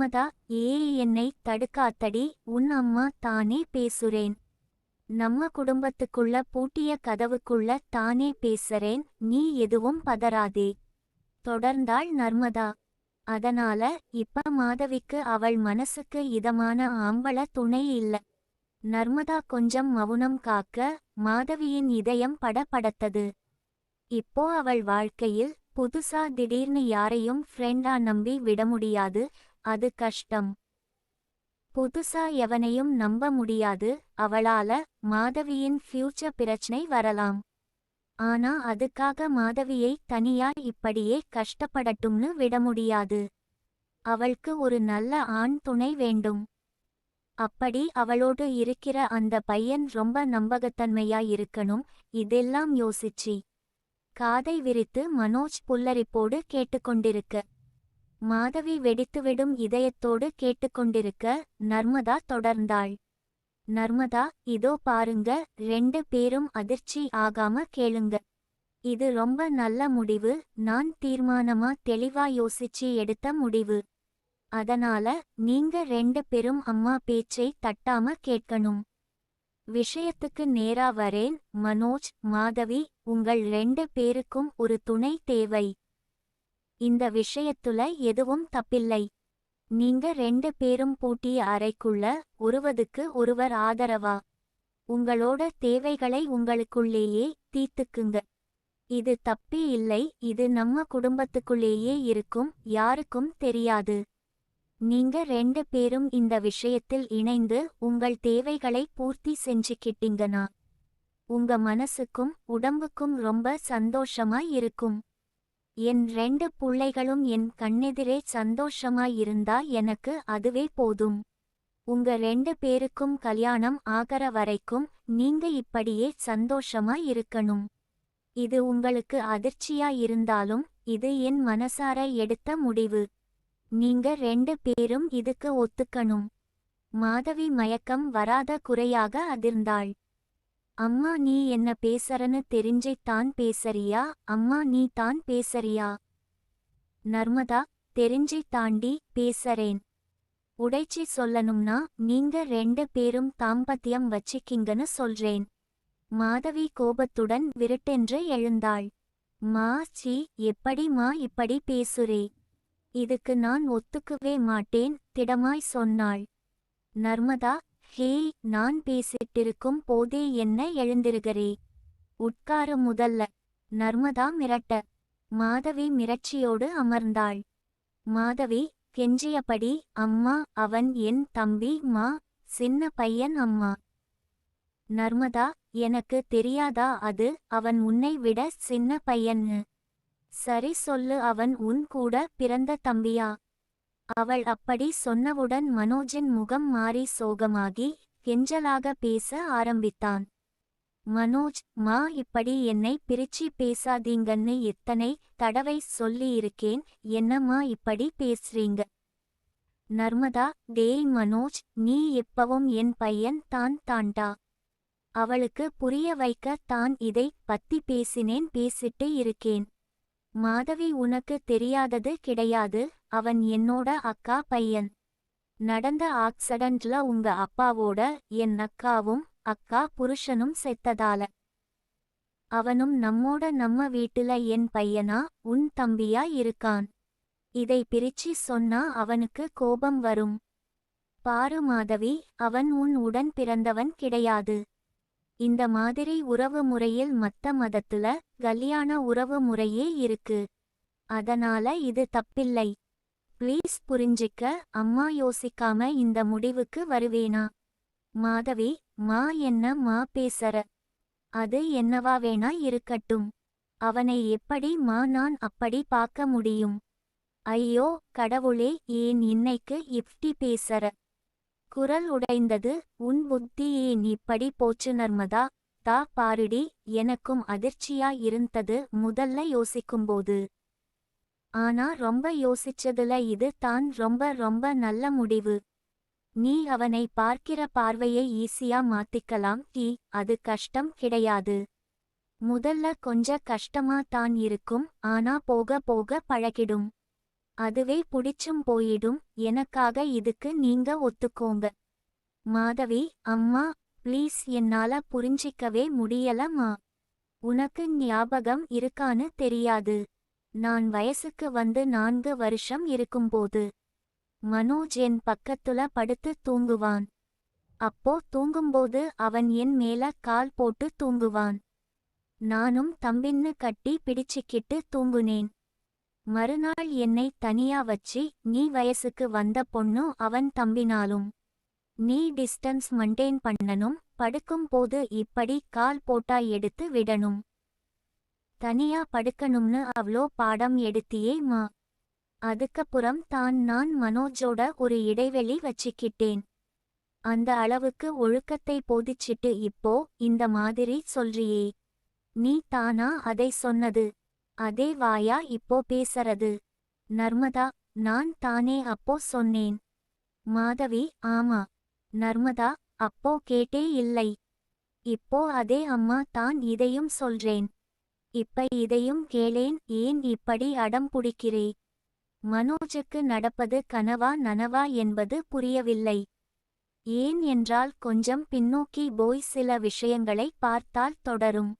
நர்மதா, என்னை தடுக்காத்தடி, உன் அம்மா தானே பேசுறேன். நம்ம குடும்பத்துக்குள்ள பூட்டிய கதவுக்குள்ள தானே பேசுறேன், நீ எதுவும் பதறாதே. தொடர்ந்தாள் நர்மதா. அதனால இப்ப மாதவிக்கு அவள் மனசுக்கு இதமான ஆம்பள துணை இல்ல. நர்மதா கொஞ்சம் மவுனம் காக்க, மாதவியின் இதயம் படபடத்தது. இப்போ அவள் வாழ்க்கையில் புதுசா திடீர்னு யாரையும் ஃப்ரெண்டா நம்பி விட முடியாது, அது கஷ்டம். புதுசா எவனையும் நம்ப முடியாது, அவளால மாதவியின் ஃபியூச்சர் பிரச்சனை வரலாம். ஆனா அதுக்காக மாதவியை தனியா இப்படியே கஷ்டப்படட்டும்னு விட முடியாது. அவൾക്ക് ஒரு நல்ல ஆண் துணை வேண்டும். அப்படி அவளோடு இருக்கிற அந்த பையன் ரொம்ப நம்பகத்தன்மையா இருக்கணும். இதெல்லாம் யோசிச்சி காதை விரித்து மனோஜ் புல்லரிப்போடு கேட்டுக்கொண்டிருக்க, மாதவி வெடித்துவிடும் இதயத்தோடு கேட்டுக்கொண்டிருக்க, நர்மதா தொடர்ந்தாள். நர்மதா, இதோ பாருங்க, 2 பேரும் அதிர்ச்சி ஆகாம கேளுங்க. இது ரொம்ப நல்ல முடிவு, நான் தீர்மானமா தெளிவா யோசிச்சு எடுத்த முடிவு. அதனால நீங்க 2 பேரும் அம்மா பேச்சை தட்டாம கேட்கணும். விஷயத்துக்கு நேரா வரேன். மனோஜ், மாதவி, உங்கள் 2 பேருக்கும் ஒரு துணை தேவை. இந்த விஷயத்துல எதுவும் தப்பில்லை. நீங்க 2 பேரும் பூட்டிய அறைக்குள்ள ஒருவருக்கு ஒருவர் ஆதரவா உங்களோட தேவைகளை உங்களுக்குள்ளேயே தீர்த்துக்குங்க. இது தப்பே இல்லை, இது நம்ம குடும்பத்துக்குள்ளேயே இருக்கும், யாருக்கும் தெரியாது. நீங்க 2 பேரும் இந்த விஷயத்தில் இணைந்து உங்கள் தேவைகளை பூர்த்தி செஞ்சுக்கிட்டீங்கன்னா உங்க மனசுக்கும் உடம்புக்கும் ரொம்ப சந்தோஷமா இருக்கும். என் 2 புள்ளைகளும் என் கண்ணெதிரே சந்தோஷமா இருந்தா எனக்கு அதுவே போதும். உங்க 2 பேருக்கும் கல்யாணம் ஆகற வரைக்கும் நீங்க இப்படியே சந்தோஷமா இருக்கணும். இது உங்களுக்கு அதிர்ச்சியா இருந்தாலும் இது என் மனசார எடுத்த முடிவு. நீங்க 2 பேரும் இதுக்கு ஒத்துக்கணும். மாதவி மயக்கம் வராத குறையாக அதிர்ந்தாள். அம்மா, நீ என்ன பேசறன்னு தெரிஞ்சைத்தான் பேசறியா? அம்மா, நீ தான் பேசறியா? நர்மதா, தெரிஞ்சை தாண்டி பேசறேன். உடைச்சி சொல்லணும்னா நீங்க 2 பேரும் தாம்பத்தியம் வச்சிக்கிங்கன்னு சொல்றேன். மாதவி கோபத்துடன் விருட்டென்று எழுந்தாள். மா, சி, எப்படி மா இப்படி பேசுறே? இதுக்கு நான் ஒத்துக்கவே மாட்டேன், திடமாய் சொன்னாள். நர்மதா, ஹேய், நான் பேசிட்டிருக்கும் போதே என்ன எழுந்திருகிறே? உட்காரு முதல்ல. நர்மதா மிரட்ட, மாதவி மிரட்சியோடு அமர்ந்தாள். மாதவி கெஞ்சியபடி, அம்மா, அவன் என் தம்பி மா, சின்ன பையன் அம்மா. நர்மதா, எனக்கு தெரியாதா அது, அவன் உன்னை விட சின்ன பையன்னு. சரி சொல்லு, அவன் உன் கூட பிறந்த தம்பியா? அவள் அப்படி சொன்னவுடன் மனோஜின் முகம் மாறி சோகமாகி கெஞ்சலாக பேச ஆரம்பித்தான். மனோஜ், மா, இப்படி என்னை பிரிச்சி பேசாதீங்கன்னு எத்தனை தடவை சொல்லியிருக்கேன், என்னம்மா இப்படி பேசுறீங்க? நர்மதா, டேய் மனோஜ், நீ எப்பவும் என் பையன் தான் தான்டா. அவளுக்கு புரிய வைக்க தான் இதை பத்தி பேசிட்டு இருக்கேன். மாதவி, உனக்கு தெரியாதது கிடையாது, அவன் என்னோட அக்கா பையன். நடந்த ஆக்சிடென்ட்ல உங்க அப்பாவோட என் அக்காவும் அக்கா புருஷனும் செத்ததால அவனும் நம்ம வீட்டுல என் பையனா உன் தம்பியா இருக்கான். இதை பிரிச்சி சொன்னா அவனுக்கு கோபம் வரும். பாரு மாதவி, அவன் உன் உடன் பிறந்தவன் கிடையாது. இந்த மாதிரி உறவு முறையில் மத்த மதத்துல கல்யாண உறவு முறையே இருக்கு. அதனால இது தப்பில்லை. ப்ளீஸ் புரிஞ்சிக்க. அம்மா யோசிக்காம இந்த முடிவுக்கு வருவேனா? மாதவி, மா, என்ன மா பேசற? அது என்னவா வேணா இருக்கட்டும். அவனை எப்படி மா நான் அப்படி பார்க்க முடியும்? ஐயோ கடவுளே, ஏன் இன்னைக்கு இப்படி பேசற? குரல் உடைந்தது. உன் புத்தி ஏன் இப்படி போச்சு நர்மதா? தா பாருடி, எனக்கும் அதிர்ச்சியா இருந்தது முதல்ல யோசிக்கும்போது. ஆனா ரொம்ப யோசிச்சதுல இது தான் ரொம்ப நல்ல முடிவு. நீ அவனை பார்க்கிற பார்வையை ஈஸியா மாத்திக்கலாம். அது கஷ்டம் கிடையாது. முதல்ல கொஞ்ச கஷ்டமா தான் இருக்கும், ஆனா போக போக பழகிடும். அதுவே புடிச்சும் போயிடும். எனக்காக இதுக்கு நீங்க ஒத்துக்கோங்க. மாதவி, அம்மா ப்ளீஸ், என்னால புரிஞ்சிக்கவே முடியலம்மா. உனக்கு ஞாபகம் இருக்கான்னு தெரியாது. நான் வயசுக்கு வந்து 4 வருஷம் இருக்கும்போது மனோஜ் என் பக்கத்துல படுத்து தூங்குவான். அப்போ தூங்கும்போது அவன் என் மேல கால் போட்டு தூங்குவான். நானும் தம்பின்னு கட்டி பிடிச்சிக்கிட்டு தூங்குனேன். மறுநாள் என்னை தனியா வச்சி, நீ வயசுக்கு வந்த பொண்ணு அவன் தம்பினாலும் நீ டிஸ்டன்ஸ் மெயின்டெயின் பண்ணணும், படுக்கும் போது இப்படி கால் போட்டா எடுத்து விடணும், தனியா படுக்கணும்னு அவ்ளோ பாடம் எடுத்தியே மா. அதுக்கப்புறம் தான் நான் மனோஜோட ஒரு இடைவெளி வச்சிக்கிட்டேன். அந்த அளவுக்கு ஒழுக்கத்தை போதிச்சிட்டு இப்போ இந்த மாதிரி சொல்றியே. நீ தானா அதை சொன்னது? அதே வாயா இப்போ பேசறது? நர்மதா, நான் தானே அப்போ சொன்னேன். மாதவி, ஆமா நர்மதா, அப்போ கேட்டே இல்லை. இப்போ அதே அம்மா தான் இதையும் சொல்றேன். இப்ப இதையும் கேளேன். ஏன் இப்படி அடம் புடிக்கிறே? மனோஜுக்கு நடப்பது கனவா நனவா என்பது புரியவில்லை. ஏன் என்றால் கொஞ்சம் பின்னோக்கி போய் சில விஷயங்களை பார்த்தால் தொடரும்.